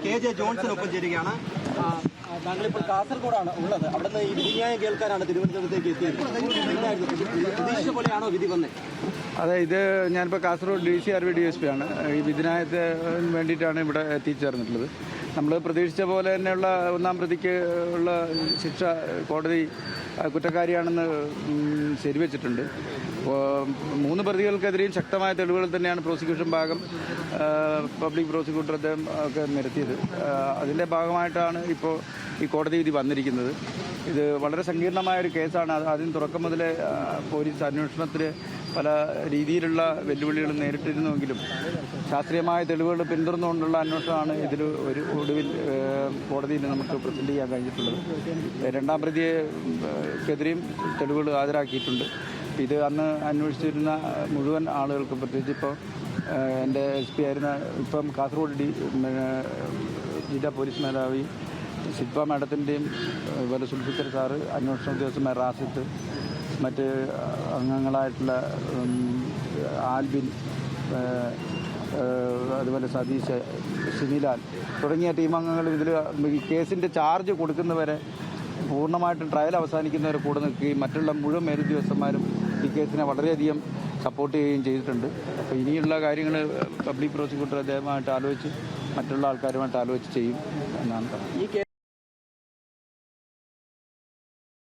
KJ Johnson ഒപ്പം ചേരുകയാണ്. താങ്കളിപ്പോൾ കാസർഗോഡാണ് ഉള്ളത്. അവിടുന്ന് ഈ വിധിന്യായം കേൾക്കാനാണ് തിരുവനന്തപുരത്തേക്ക് എത്തിയത്. പ്രതീക്ഷിച്ച പോലെയാണോ വിധി വന്നത്? അതെ, ഇത് ഞാനിപ്പോൾ കാസർഗോഡ് DCRB DSP ആണ്. ഈ വിധിന്യായത്തിന് വേണ്ടിയിട്ടാണ് ഇവിടെ എത്തിച്ചേർന്നിട്ടുള്ളത്. നമ്മൾ പ്രതീക്ഷിച്ച പോലെ തന്നെയുള്ള ഒന്നാം പ്രതിക്ക് ഉള്ള ശിക്ഷ കോടതി കുറ്റക്കാരിയാണെന്ന് ശരിവെച്ചിട്ടുണ്ട്. അപ്പോൾ 3 പ്രതികൾക്കെതിരെയും ശക്തമായ തെളിവുകൾ തന്നെയാണ് പ്രോസിക്യൂഷൻ ഭാഗം പബ്ലിക് പ്രോസിക്യൂട്ടർ അദ്ദേഹം ഒക്കെ നിരത്തിയത്. അതിൻ്റെ ഭാഗമായിട്ടാണ് ഇപ്പോൾ ഈ കോടതി വിധി വന്നിരിക്കുന്നത്. ഇത് വളരെ സങ്കീർണമായൊരു കേസാണ്. ആദ്യം തുടക്കം മുതലേ പോലീസ് അന്വേഷണത്തിൽ പല രീതിയിലുള്ള വെല്ലുവിളികൾ നേരിട്ടിരുന്നുവെങ്കിലും ശാസ്ത്രീയമായ തെളിവുകൾ പിന്തുടർന്നുകൊണ്ടുള്ള അന്വേഷണമാണ് ഇതിൽ ഒരു ഒടുവിൽ കോടതിയിൽ നമുക്ക് പ്രസൻറ്റ് ചെയ്യാൻ കഴിഞ്ഞിട്ടുള്ളത്. 2ാം പ്രതിയെക്കെതിരെയും തെളിവുകൾ ഹാജരാക്കിയിട്ടുണ്ട്. ഇത് അന്ന് അന്വേഷിച്ചിരുന്ന മുഴുവൻ ആളുകൾക്കും, പ്രത്യേകിച്ച് ഇപ്പോൾ എൻ്റെ SP ആയിരുന്ന ഇപ്പം കാസർഗോഡ് ജില്ലാ പോലീസ് മേധാവി ശില്പ മാഡത്തിൻ്റെയും അതുപോലെ സുൽഫിക്കർ സാറ്, അന്വേഷണ ഉദ്യോഗസ്ഥന്മാർ റാസിത്ത്, മറ്റ് അംഗങ്ങളായിട്ടുള്ള ആൽബിൻ, അതുപോലെ സതീഷ്, സിനിലാൽ തുടങ്ങിയ ടീം അംഗങ്ങൾ ഇതിൽ ഈ കേസിൻ്റെ ചാർജ് കൊടുക്കുന്നവരെ പൂർണ്ണമായിട്ടും ട്രയൽ അവസാനിക്കുന്നവരെ കൂടെ നിൽക്കുകയും മറ്റുള്ള മുഴുവൻ മേലുദ്യോഗസ്ഥന്മാരും ഈ കേസിനെ വളരെയധികം സപ്പോർട്ട് ചെയ്യുകയും ചെയ്തിട്ടുണ്ട്. അപ്പോൾ ഇനിയുള്ള കാര്യങ്ങൾ പബ്ലിക് പ്രോസിക്യൂട്ടർ അദ്ദേഹമായിട്ട് ആലോചിച്ച് മറ്റുള്ള ആൾക്കാരുമായിട്ട് ആലോചിച്ച് ചെയ്യും എന്നാണ് പറയുന്നത്.